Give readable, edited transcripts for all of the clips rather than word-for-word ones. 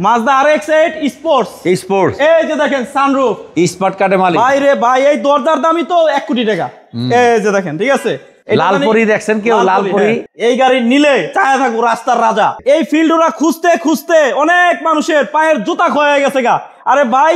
Mazda RX-8 sports এই যে দেখেন সানরুফ স্মার্ট কার্ডের মালিক ভাই রে ভাই, এই দরজার দামই তো 1 কোটি টাকা। এই যে দেখেন, ঠিক আছে, লালপরি দেখছেন কেউ? লালপরি এই গাড়ি নিলে চায়া থাকবো রাস্তার রাজা। এই ফিল্ড ওরা খুঁজতে খুঁজতে অনেক মানুষের পায়ের জুতা ক্ষয় হয়ে গেছে গা। আরে ভাই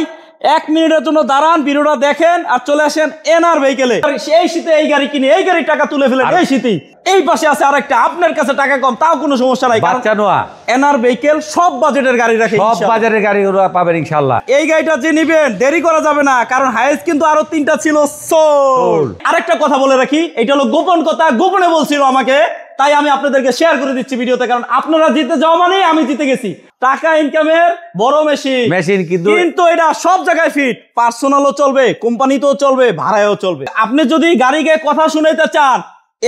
1 মিনিটের জন্য দাঁড়ান, ভিডিওটা দেখেন আর চলে আসেন এনআর ভেহিকেলে। এই শীতে এই গাড়ি কিনে এই গাড়ির টাকা তুলে ফেলেন এই শীতেই। এই পাশে আছে আরেকটা, আপনার কাছে টাকা কম তাও কোনো সমস্যা নাই, বাচ্চা নোয়া এনআর ভেহিকেল সব বাজেটের গাড়ি রাখে, সব বাজারের গাড়ি ওরা পাবেন ইনশাআল্লাহ। এই গাড়িটা যে নিবেন দেরি করা যাবে না, কারণ হাইস কিন্তু আরো 3টা ছিল সোল্ড। আরেকটা কথা বলে রাখি, এটা হলো গোপন কথা, গোপনে বলছিল আমাকে, তাই আমি আপনাদেরকে শেয়ার করে দিচ্ছি ভিডিওতে, কারণ আপনারা জিতে যাওয়া মানে আমি জিতে গেছি। টাকা ইনকামের বড় মেশিন কিন্তু এটা সব জায়গায় ফিট, পার্সোনালও চলবে, কোম্পানিতেও চলবে, ভাড়ায়ও চলবে। আপনি যদি গাড়িকে কথা শুনাইতে চান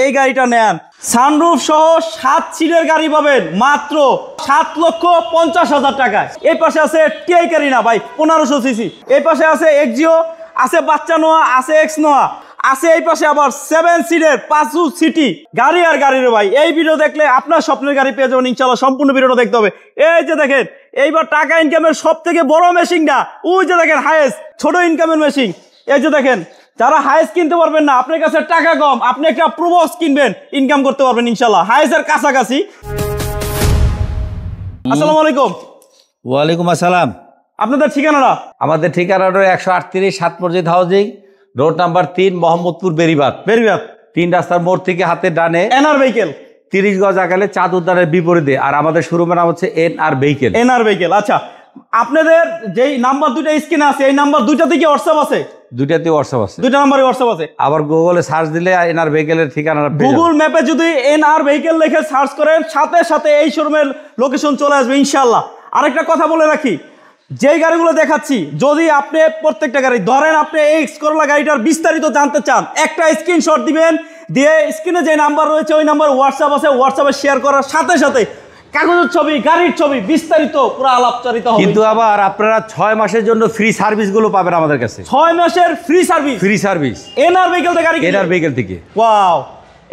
এই গাড়িটা নেন, সানরুফ সহ 7 সিটের গাড়ি পাবেন মাত্র 7,50,000 টাকায়। এই পাশে আছে টিআই কারিনা ভাই 1500 সিসি, এই পাশে আছে এক্সিও, আছে বাচ্চা নোয়া, আছে এক্স নোয়া, আছে এই পাশে আবার 7 সিটের 5 সিটি গাড়ি। আর গাড়ির ভাই এই ভিডিও দেখলে আপনার স্বপ্নের গাড়ি পেয়ে যাবেন ইনশাআল্লাহ। সম্পূর্ণ ভিডিওটা দেখতে হবে। এই যে দেখেন, এইবার টাকা ইনকামের সব থেকে বড় মেশিনটা, ওই যে দেখেন হাইয়েস্ট ছোট ইনকামের মেশিন। এই যে দেখেন, যারা হাইস কিনতে পারবেন না, আপনার কাছে টাকা কম, আপনি একটা প্রোবক্স কিনবেন, ইনকাম করতে পারবেন ইনশাআল্লাহ হাইসের কাছাকাছি। আসসালামু আলাইকুম। ওয়ালাইকুম আসসালাম। আপনাদের ঠিকানাটা? আমাদের ঠিকানা হলো 138 সাত মসজিদ housing, road number 3, Mohammadpur Beribadh. 3 রাস্তার মোড় থেকে হাতের ডানে এনআর ভেহিকেল, 30 গজ আগালে চাঁদ উদ্যানের বিপরীতে। আর আমাদের শোরুমের নাম হচ্ছে এনআর ভেহিকেল। আচ্ছা, আপনাদের যেই নাম্বার দুইটা স্ক্রিনে আছে, এই নাম্বার দুইটাতে কি হোয়াটসঅ্যাপ আছে? দুইটাতে হোয়াটসঅ্যাপ আছে, দুইটা নাম্বারে হোয়াটসঅ্যাপ আছে। আবার গুগলে সার্চ দিলে এনআর ভেহিকেলের ঠিকানা, গুগল ম্যাপে যদি এনআর ভেহিকেল লিখে সার্চ করেন সাথে সাথে এই শোরুমের লোকেশন চলে আসবে ইনশাআল্লাহ। আরেকটা কথা বলে রাখি, যেই গাড়িগুলো দেখাচ্ছি, যদি আপনি প্রত্যেকটা গাড়ি ধরেন, আপনি এই এক্স করোলা গাড়িটার বিস্তারিত জানতে চান, একটা স্ক্রিনশট দিবেন, দিয়ে স্ক্রিনে যে নাম্বার রয়েছে ওই নাম্বার হোয়াটসঅ্যাপ আছে, হোয়াটসঅ্যাপে শেয়ার করার সাথে সাথে কাগজের ছবি, গাড়ির ছবি, বিস্তারিত পুরো আলাপচারিত হবে। কিন্তু আবার আপনারা 6 মাসের জন্য ফ্রি সার্ভিস গুলো পাবেন আমাদের কাছে। 6 মাসের ফ্রি সার্ভিস এনআর ভেহিকেল থেকে। ওয়াও,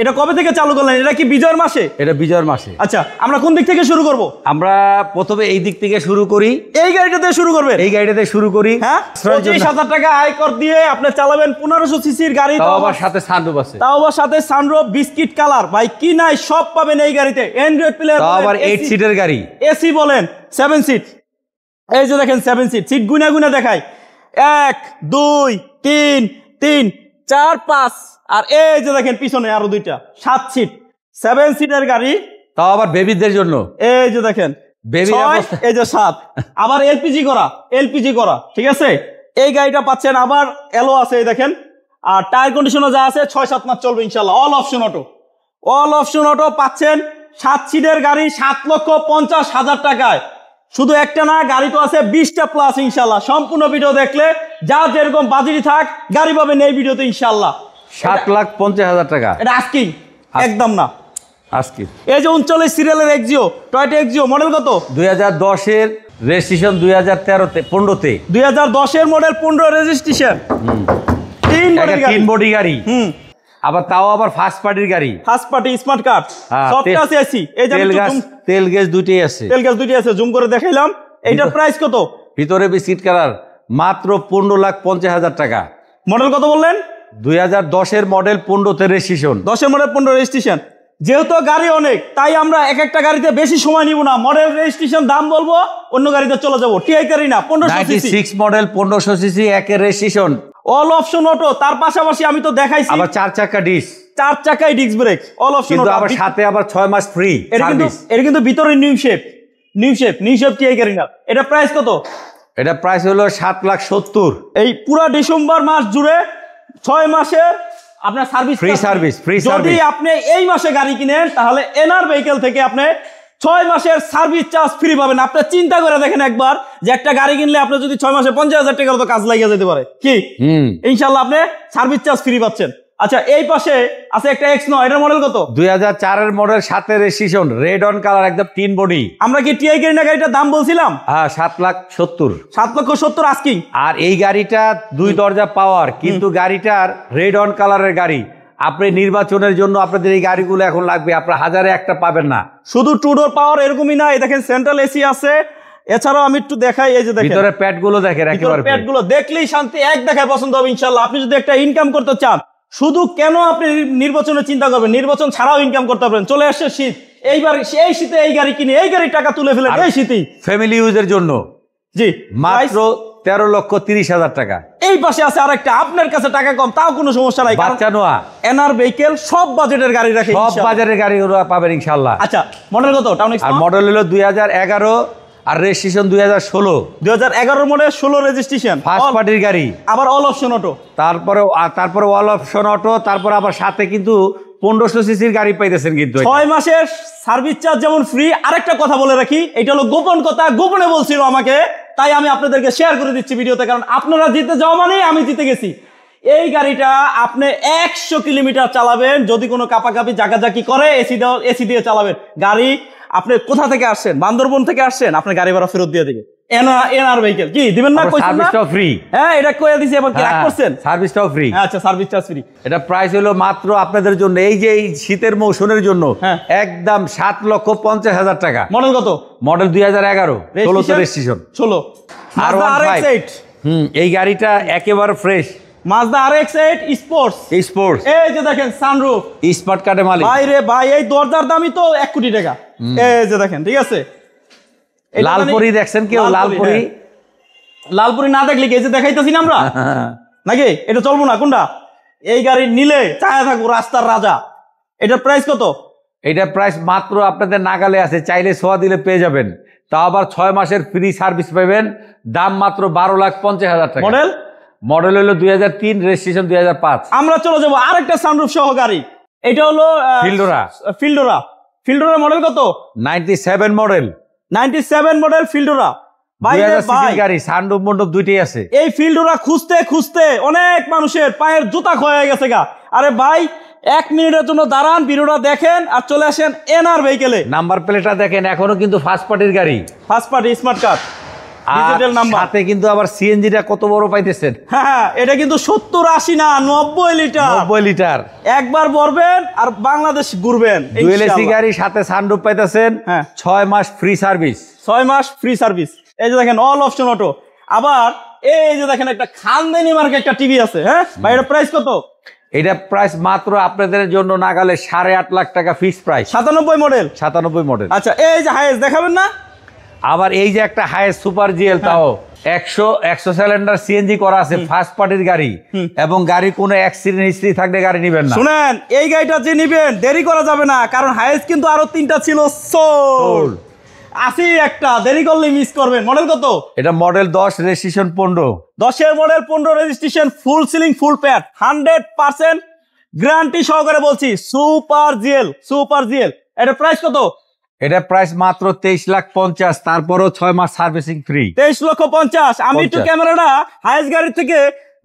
এটা কবে থেকে চালু করলেন? এটা কি বিজয়ের মাসে? এটা বিজয়ের মাসে। আচ্ছা, আমরা কোন দিক থেকে শুরু করব? আমরা প্রথমে এই দিক থেকে শুরু করি। এই গাড়িটাতে শুরু করবেন? এই গাড়িটাতে শুরু করি। হ্যাঁ, 25,000 টাকা আয়কর দিয়ে আপনি চালাবেন 1500 সিসির গাড়ি, তাও আবার সাথে সানরুফ আছে। বিস্কিট কালার, ভাই কি নাই সব পাবেন এই গাড়িতে। অ্যান্ড্রয়েড প্লে, তাও আবার 8 সিটের গাড়ি, এসি বলেন 7 সিট। এই যে দেখেন 7 সিট গুনা গুনা দেখায়, 1 2 3 3 4 5, আর এই যে দেখেন পিছনে আরো 2টা 7 সিট 7 সিটের গাড়ি, তাও আবার বেবিদের জন্য। এই যে দেখেন বেবি, এই যে 7, আবার এলপিজি করা, ঠিক আছে। এই গাড়িটা পাচ্ছেন, আবার এলো আছে এই দেখেন, আর টায়ার কন্ডিশনও যা আছে 6-7 মাস চলবে ইনশাআল্লাহ। অল অপশন অটো পাচ্ছেন 7 সিটের গাড়ি 7,50,000 টাকায়। শুধু একটা না, গাড়ি তো আছে 20টা প্লাস ইনশাআল্লাহ। সম্পূর্ণ ভিডিও দেখলে যা যেরকম বাজেটই থাক গাড়ি পাবেন এই ভিডিওতে ইনশাআল্লাহ। 7,50,000 টাকা এটা আস্কিং, একদম না আস্কিং। এই যে 39 সিরিয়ালের এক্সিও, টয়োটা এক্সিও, মডেল কত? 2010 এর রেজিস্ট্রেশন, 2010 এর মডেল, 15 রেজিস্ট্রেশন, 3 বডি গাড়ি। আবার তাও আবার ফার্স্ট পার্টির গাড়ি, ফার্স্ট পার্টি স্মার্ট কার্ড, সবটা আছে এসি। এই যে তেল গ্যাস দুটোই আছে, জুম করে দেখাইলাম। এইটার প্রাইস কত? ভিতরে বিস্কিট কালার, মাত্র 15,50,000 টাকা। মডেল কত বললেন? 2010 এর মডেল, 15 রেজিস্ট্রেশন। 10 এর মডেল, 15 রেজিস্ট্রেশন। যেহেতু গাড়ি অনেক, তাই আমরা এক একটা গাড়িতে বেশি সময় নিব না, মডেল রেজিস্ট্রেশন দাম বলবো, অন্য গাড়িতে চলে যাবো। TI Carina 1500 CC, 96 model, 1500 CC, একের রেজিস্ট্রেশন, অল অপশন অটো। তার পাশাপাশি আমি তো দেখাইছি আবার 4 চাকা ডিস্ক, 4 চাকায় disc brake, all option auto. আবার সাথে আবার 6 মাস ফ্রি সার্ভিস। এটা কিন্তু ভিতরে নিউ শেপ টিআই কারিনা। এটা প্রাইস কত? এটা প্রাইস হলো 7,70,000। এই পুরো ডিসেম্বর মাস জুড়ে 6 মাসের আপনার ফ্রি সার্ভিস। যদি আপনি এই মাসে গাড়ি কিনেন তাহলে এনআর ভেহিকেল থেকে আপনি 6 মাসের সার্ভিস চার্জ ফ্রি পাবেন। আপনি চিন্তা করে দেখেন একবার, যে একটা গাড়ি কিনলে আপনি যদি 6 মাসে 50,000 টাকার তো কাজ লাগিয়ে যেতে পারে, কি ইনশাআল্লাহ আপনি সার্ভিস চার্জ ফ্রি পাচ্ছেন। আচ্ছা, এই পাশে আছে একটা এক্স নয়, এটার মডেল কত? 2004 এর model, 7 registration, red on colour, একদম 3 বডি। আমরা কি টিআই কারিনা গাড়িটার দাম বলছিলাম? হ্যাঁ, 7,70,000। 7,70,000 আস্কিং। আর এই গাড়িটা 2 দরজা পাওয়ার, কিন্তু গাড়িটার রেড অন কালারের গাড়ি। আপনি নির্বাচনের জন্য আপনাদের এই গাড়িগুলো এখন লাগবে, আপনার হাজারে একটা পাবেন না। শুধু টু ডোর পাওয়ার এরকমই না, এই দেখেন সেন্ট্রাল এসি আছে, এছাড়াও আমি একটু দেখাই, এই যে দেখেন ভিতরে প্যাড গুলো দেখেন, একেবারে প্যাড গুলো দেখলেই শান্তি, এক দেখায় পছন্দ হবে ইনশাল্লাহ। আপনি যদি একটা ইনকাম করতে চান, শুধু কেন আপনি নির্বাচনের চিন্তা করবেন, নির্বাচন ছাড়াও ইনকাম করতে পারবেন। চলে আসছে শীত, এইবার এই শীতে এই গাড়ি কিনে এই গাড়ির টাকা তুলে ফেলেন এই শীতেই, ফ্যামিলি ইউজের জন্য জি মাত্র 13,30,000 টাকা। এই পাশে আছে আরেকটা, আপনার কাছে টাকা কম তাও কোনো সমস্যা নাই, বাচ্চা নোয়া এনআর ভেহিকেল সব বাজেটের গাড়ি রাখে, সব বাজারের গাড়িগুলো পাবেন ইনশাআল্লাহ। আচ্ছা মডেল কত? টাউন এক্স আর মডেল হলো 2011 আর রেজিস্ট্রেশন 2016। 2011 মডেল, 16 রেজিস্ট্রেশন, ফার্স্ট পার্টির গাড়ি, আবার অল অপশন অটো, তারপরে অল অপশন অটো, তারপর আবার সাথে কিন্তু 1500 সিসির গাড়ি পাইতেছেন কিন্তু 6 মাসের সার্ভিস চার্জ যেমন ফ্রি। আরেকটা কথা বলে রাখি, এটা হলো গোপন কথা, গোপনে বলছিল আমাকে, তাই আমি আপনাদেরকে শেয়ার করে দিচ্ছি ভিডিওতে, কারণ আপনারা জিতে যাওয়া মানে আমি জিতে গেছি। এই গাড়িটা আপনি 100 কিলোমিটার চালাবেন, যদি কোনো কাপাকাপি জাকাজাকি করে এসি দিয়ে চালাবেন। গাড়ি আপনি কোথা থেকে আসছেন, বান্দরবন থেকে আসছেন, আপনার গাড়ি ভাড়া ফেরত দিয়ে দিবে এনআর ভেহিকেল। কি দিবেন না? সার্ভিসটাও ফ্রি। হ্যাঁ এটা কইয়া দিছি, এবার কি রাগ করছেন? সার্ভিসটাও ফ্রি। আচ্ছা সার্ভিস চার্জ ফ্রি। এটা প্রাইস হলো মাত্র আপনাদের জন্য, এই যে এই শীতের মৌসুমের জন্য একদম 7,50,000 টাকা। মডেল কত? মডেল 2011, 16 রেজিস্ট্রেশন, 16 আর RX-8। এই গাড়িটা একেবারে ফ্রেশ, মাজদা RX-8 স্পোর্টস। এই যে দেখেন সানরুফ, স্মার্ট কার্ডে মালিক। ভাই রে ভাই, এই দরজার দামই তো 1 কোটি টাকা। এই যে দেখেন, ঠিক আছে। লালপুরি দেখছেন কেউ? লালপুরি না দেখলে কি এই যে দেখাইতেছি না আমরা নাকি? এটা চলবো না কোনটা? এই গাড়ি নিলে চায়া থাকবো রাস্তার রাজা। এটার প্রাইস কত? এটা প্রাইস মাত্র আপনাদের নাগালে আছে, চাইলে ছোঁয়া দিলে পেয়ে যাবেন, তাও আবার 6 মাসের ফ্রি সার্ভিস পাবেন। দাম মাত্র 12,50,000 টাকা। মডেল হলো 2003, রেজিস্ট্রেশন 2005। আমরা চলে যাবো আরেকটা সানরুফ সহ গাড়ি, এটা হলো ফিল্ডোরা মডেল কত? 97 মডেল, 97 মডেল ফিল্ডোরা। গাড়ি সানরুফ মন্ডপ দুইটাই আছে। এই ফিল্ডোরা খুঁজতে খুঁজতে অনেক মানুষের পায়ের জুতা ক্ষয়ে গেছে গা। আরে ভাই 1 মিনিটের জন্য দাঁড়ান, ভিডিওটা দেখেন আর চলে আসেন এনআর ভেহিকেলে। নাম্বার প্লেটটা দেখেন, এখনো কিন্তু ফার্স্ট পার্টির গাড়ি, first party smart card, digital number. সাথে কিন্তু আবার সিএনজিটা কত বড় পাইতেছেন। হ্যাঁ এটা কিন্তু 70, 80 না 90 লিটার। 90 লিটার একবার ভরবেন আর বাংলাদেশ ঘুরবেন। ডুয়েল এসি গাড়ি, সাথে সানরুফ পাইতেছেন। 6 মাস ফ্রি সার্ভিস, 6 মাস ফ্রি সার্ভিস। এই যে দেখেন অল অপশন অটো। আবার এই যে দেখেন একটা খানদানি মার্কে একটা টিভি আছে। হ্যাঁ ভাই এটা প্রাইস কত? এটা প্রাইস মাত্র আপনাদের জন্য নাগালে 8.5 লাখ টাকা ফিক্স প্রাইস। 97 মডেল। 97 মডেল। আচ্ছা এই যে হাইয়েস্ট দেখাবেন না? আবার এই যে একটা হাইয়েস্ট সুপার জিএল, তাও 100 সিলিন্ডার সিএনজি করা আছে, ফার্স্ট পার্টির গাড়ি, এবং গাড়ির কোনো অ্যাক্সিডেন্ট হিস্ট্রি থাকলে গাড়ি নেবেন না। শুনেন, এই গাড়িটা যে নেবেন দেরি করা যাবে না, কারণ হাইয়েস্ট কিন্তু আরো 3টা ছিল সোল্ড। আসি একটা, দেরি করলে মিস করবেন। মডেল কত? এটা মডেল 10, রেজিস্ট্রেশন 15। 10 এর মডেল, 15 রেজিস্ট্রেশন, ফুল সিলিং ফুল প্যাড, 100% গ্যারান্টি সহকারে বলছি। Super GL. এটা প্রাইস কত? এটা প্রাইস মাত্র 23,50,000, তারপরও 6 মাস সার্ভিসিং ফ্রি। 23,50,000। আমি একটু ক্যামেরাটা হাইয়েস্ট গাড়ি থেকে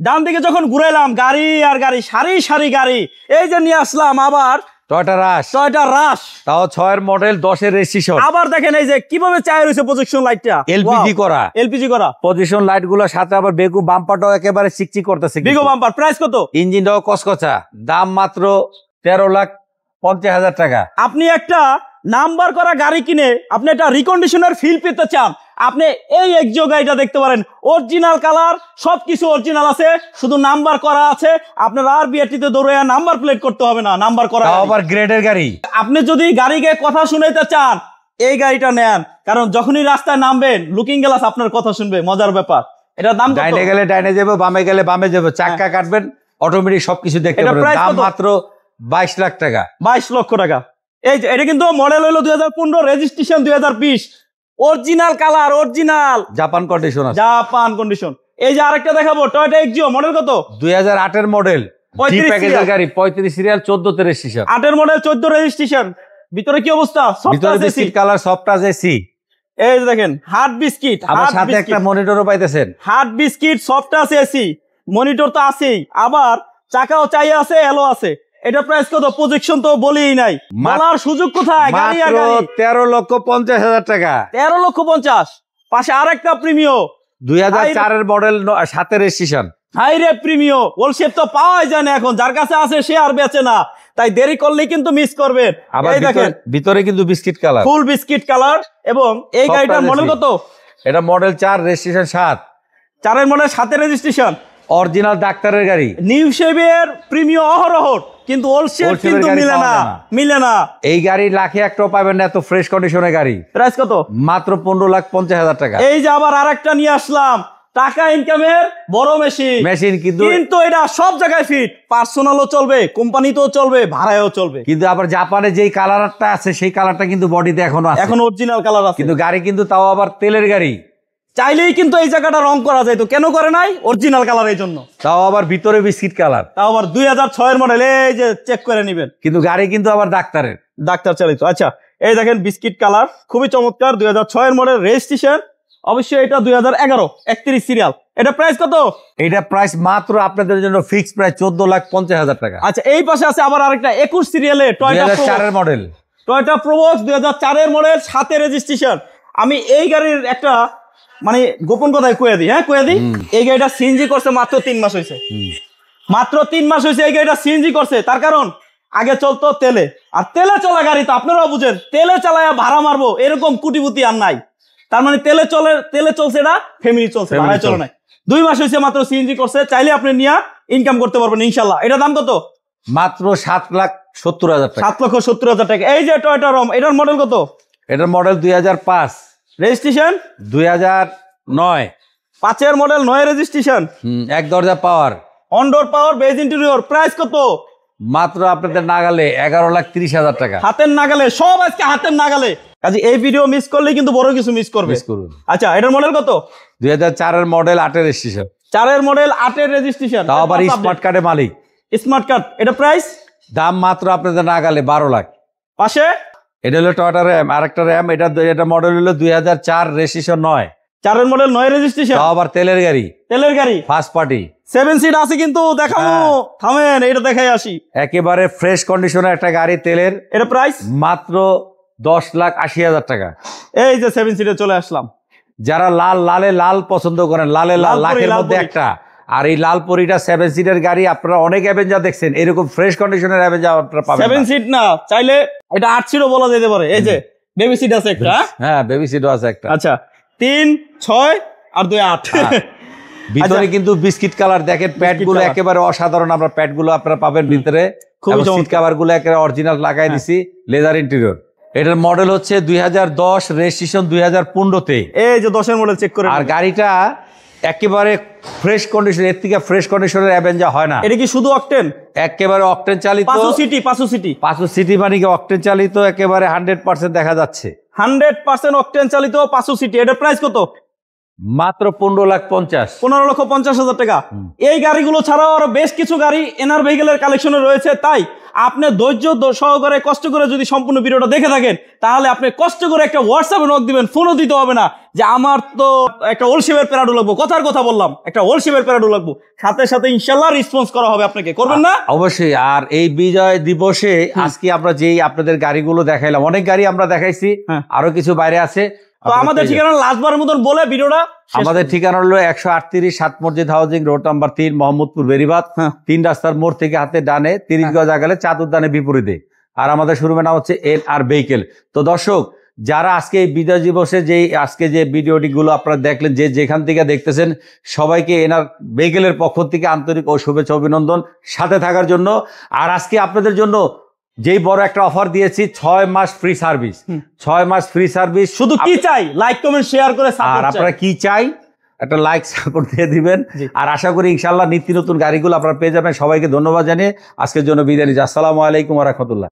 ডান দিকে যখন ঘুরাইলাম, গাড়ি আর গাড়ি, সারি গাড়ি, এই যে নিয়ে আসলাম আবার টয়োটা রাশ, তাও 6 এর মডেল, 10 এর রেজিস্ট্রেশন। আবার দেখেন এই যে কিভাবে চায় রয়েছে প্রজেকশন লাইটটা, এলপিজি করা পজিশন লাইট গুলো, সাথে আবার বেগু বাম্পারটাও একেবারে চিকচিক করতেছে। বিগো বাম্পার। প্রাইস কত? ইঞ্জিনটাও কসকচা, দাম মাত্র 13,50,000 টাকা। আপনি একটা নাম্বার করা গাড়ি কিনে আপনি একটা রিকন্ডিশনের ফিল পেতে চান, আপনি এই এক্সিও গাড়িটা দেখতে পারেন। অরিজিনাল কালার, সবকিছু অরিজিনাল আছে, শুধু নাম্বার করা আছে। আপনার আর বিআরটিতে দৌড়ে নাম্বার প্লেট করতে হবে না, নাম্বার করা। আবার গ্রেডের গাড়ি। আপনি যদি গাড়িকে কথা শুনাইতে চান, এই গাড়িটা নেন, কারণ যখনই রাস্তায় নামবেন লুকিং গ্লাস আপনার কথা শুনবে। মজার ব্যাপার। এটার দাম কত? ডাইনে গেলে ডাইনে যাবে, বামে গেলে বামে যাবে, চাক্কা কাটবেন অটোমেটিক সবকিছু দেখতে পারবেন। দাম মাত্র 22 লাখ টাকা। 22 লক্ষ টাকা। এই যে এটা কিন্তু মডেল হলো 2015, registration 2020, original colour, original Japan condition. এই যে আরেকটা দেখাবো, টয়োটা এক্সিও। মডেল কত? 2008 এর মডেল, 35 গাড়ি, 35 সিরিয়াল, 14 তে রেজিস্ট্রেশন। 8 এর মডেল, 14 রেজিস্ট্রেশন। ভিতরে কি অবস্থা? ভিতরে biscuit colour, soft touch AC. এই যে দেখেন হার্ড বিস্কিট, আবার সাথে একটা মনিটরও পাইতেছেন। Hard biscuit, soft touch AC, monitor তো আছেই, আবার চাকাও চাই আছে, এলো আছে। এটা প্রাইস কত? প্রজেকশন তো বলেই নাই, বলার সুযোগ কোথায়? গাড়ি আর গাড়ি। 13,50,000 টাকা। 13,50,000। পাশে আরেকটা প্রিমিও, 2004 এর মডেল, 7 এর রেজিস্ট্রেশন। হাই রে প্রিমিও, ওলশেপ তো পাওয়াই যায় না এখন, যার কাছে আছে সে আর বেচে না, তাই দেরি করলেই কিন্তু মিস করবেন। আবার ভিতরে কিন্তু বিস্কিট কালার, ফুল বিস্কিট কালার। এবং এই গাড়িটার মডেল কত? এটা model 4 registration 7। 4 model 7 registration, original ডাক্তারের গাড়ি। নিউ শেপের প্রিমিয়াম অহরহ, কিন্তু ওল্ড শেপ কিন্তু মিলে না। এই গাড়ি লাখে একটাও পাবেন না, এত ফ্রেশ কন্ডিশনের গাড়ি। প্রাইস কত? মাত্র 15,50,000 টাকা। এই যে আবার আরেকটা নিয়ে আসলাম, টাকা ইনকামের বড় মেশিন, কিন্তু এটা সব জায়গায় ফিট, পার্সোনালও চলবে, কোম্পানিতেও চলবে, ভাড়ায়ও চলবে। কিন্তু আবার জাপানে যেই কালারটা আছে সেই কালারটা কিন্তু বডিতে এখনো আছে, এখন অরিজিনাল কালার আছে, কিন্তু গাড়ি কিন্তু তাও আবার তেলের গাড়ি। চাইলেই কিন্তু এই জায়গাটা রং করা যাইতো, কেন করে নাই? অরিজিনাল কালারের জন্য। তাও আবার ভিতরে বিস্কিট কালার, তাও আবার 2006 এর মডেল, এই যে চেক করে নিবেন। কিন্তু গাড়ি কিন্তু আবার ডাক্তার চালিত। আচ্ছা, এই দেখেন বিস্কিট কালার, খুবই চমৎকার, 2006 এর মডেল, রেজিস্ট্রেশন অবশ্যই এটা 2011, 31 সিরিয়াল। এটা প্রাইস কত? এটা প্রাইস মাত্র আপনাদের জন্য ফিক্স প্রাইস 14,50,000 টাকা। আচ্ছা, এই পাশে আছে আবার আরেকটা 21 সিরিয়ালে, 2004 এর মডেল, টয়োটা প্রোবক্স 2004 এর মডেল, 7 রেজিস্ট্রেশন। আমি এই গাড়ির একটা মানে গোপন কথাই কয়ে দিই, এই গাড়িটা সিএনজি করছে মাত্র 3 মাস হয়েছে, মাত্র 3 মাস হয়েছে এই গাড়িটা সিএনজি করছে। তার কারণ আগে চলতো তেলে, আর তেলে চলা গাড়ি তো আপনারাও বুঝেন, তেলে চালায় ভাড়া মারবো এরকম কুটিপুতি আর নাই। তার মানে তেলে চলছে, এটা ফ্যামিলি চলছে, ভাড়ায় চলে নাই। 2 মাস হয়েছে মাত্র সিএনজি করছে, চাইলে আপনি নিয়ে ইনকাম করতে পারবেন ইনশাল্লাহ। এটা দাম কত? মাত্র 7,70,000 টাকা। 7,70,000 টাকা। এই যে টয়োটা রম, এটার মডেল কত? এটার মডেল 2005, রেজিস্ট্রেশন 2009, 5 এর মডেল, 9 রেজিস্ট্রেশন, এক দরজা পাওয়ার, অনডোর পাওয়ার, বেজ ইন্টেরিয়র। প্রাইস কত? মাত্র আপনাদের নাগালে 11,30,000 টাকা। হাতের নাগালে, সব আজকে হাতের নাগালে। কাজে এই ভিডিও মিস করলে কিন্তু বড় কিছু মিস করবে। আচ্ছা, এটার মডেল কত? 2004 এর মডেল, 8 এর রেজিস্ট্রেশন। 4 এর মডেল, 8 এর রেজিস্ট্রেশন, তাও আবার স্মার্ট কার্ডের মালিক। Smart card. এটা প্রাইস? দাম মাত্র আপনাদের নাগালে 12 লাখ। পাশে এটা হলো টয়োটা র্যাম, আরেকটা র্যাম, এটা মডেল হলো 2004, রেজিস্ট্রেশন 9। 4 এর মডেল, 9 রেজিস্ট্রেশন, তাও আবার তেলের গাড়ি, ফার্স্ট পার্টি, 7 সিট আছে কিন্তু দেখাবো। থামেন, এটা দেখাই আসি। একেবারে ফ্রেশ কন্ডিশনের একটা গাড়ি তেলের। এটা প্রাইস মাত্র 10,80,000 টাকা। এই যে 7 সিটে চলে আসলাম। যারা লাল পছন্দ করেন, লাল লাখের মধ্যে একটা, আর এই লাল পরিটা 7 সিটের গাড়ি, আপনারা অনেক অ্যাভেঞ্জার দেখছেন, এরকম ফ্রেশ কন্ডিশনের অ্যাভেঞ্জার আপনারা পাবেন। 7 সিট না, চাইলে এটা 8 সিটও বলা যেতে পারে। এই যে বেবি সিট আছে একটা, হ্যাঁ বেবি সিটও আছে একটা। আচ্ছা, 3, 6 আর 2, 8। ভিতরে কিন্তু বিস্কিট কালার, দেখেন প্যাড গুলো একেবারে অসাধারণ, আপনারা প্যাড গুলো আপনারা পাবেন ভিতরে, সিট কভার গুলো একেবারে অরিজিনাল লাগাই দিছি, লেদার ইন্টেরিয়র। এটার মডেল হচ্ছে 2010, রেজিস্ট্রেশন 2015-তে। এই যে 10 এর মডেল চেক করে। আর গাড়িটা একেবারে ফ্রেশ কন্ডিশন, এর থেকে ফ্রেশ কন্ডিশনের অ্যাভেঞ্জার হয় না। এটা কি শুধু অকটেন? একেবারে অকটেন চালিত, 500 সিটি মানে কি অকটেন চালিত, একেবারে 100% দেখা যাচ্ছে, 100% অকটেন চালিত 500 সিটি। এটার প্রাইস কত? মাত্র 15,50,000। 15,50,000 টাকা। এই গাড়িগুলো ছাড়াও আরো বেশ কিছু গাড়ি এনআর ভেহিকেলের কালেকশনে রয়েছে, তাই আপনি ধৈর্য সহকারে কষ্ট করে যদি সম্পূর্ণ ভিডিওটা দেখে থাকেন, তাহলে আপনি কষ্ট করে একটা হোয়াটসঅ্যাপে নক দিবেন, ফোনও দিতে হবে না যে আমার তো একটা ওল্ড শেপের প্যারাডো লাগবো, কথার কথা বললাম, একটা ওল্ড শেপের প্যারাডো লাগবো, সাথে সাথে ইনশাল্লাহ রেসপন্স করা হবে আপনাকে, করবেন না? অবশ্যই। আর এই বিজয় দিবসে আজকে আমরা যেই আপনাদের গাড়িগুলো দেখাইলাম, অনেক গাড়ি আমরা দেখাইছি, আরো কিছু বাইরে আছে। তো আমাদের ঠিকানা লাস্টবারের মতন বলে ভিডিওটা, আমাদের ঠিকানা হলো 138 7 মসজিদ housing road number 3, Mohammadpur Beribadh, 3 রাস্তার মোড় থেকে হাতে ডানে 30 গজ আগালে চাঁদ উদ্যানের বিপরীতে। আর আমাদের শোরুমের নাম হচ্ছে এনআর ভেহিকেল। তো দর্শক, যারা আজকে এই বিজয় দিবসে আজকে যে ভিডিওটি গুলো আপনারা দেখলেন, যেখান থেকে দেখতেছেন, সবাইকে এনআর ভেহিকেলের পক্ষ থেকে আন্তরিক ও শুভেচ্ছা অভিনন্দন সাথে থাকার জন্য। আর আজকে আপনাদের জন্য যেই বড় একটা অফার দিয়েছি, 6 মাস ফ্রি সার্ভিস। 6 মাস ফ্রি সার্ভিস। শুধু কি চাই? লাইক কমেন্ট শেয়ার করে। আর আপনারা কি চাই? একটা লাইক সাপোর্ট দিয়ে দিবেন। আর আশা করি ইনশাআল্লাহ নিত্য নতুন গাড়িগুলো আপনারা পেয়ে যাবেন। সবাইকে ধন্যবাদ জানিয়ে আজকের জন্য বিদায় নিচ্ছি। আসসালামু আলাইকুম ওয়া রাহমাতুল্লাহ।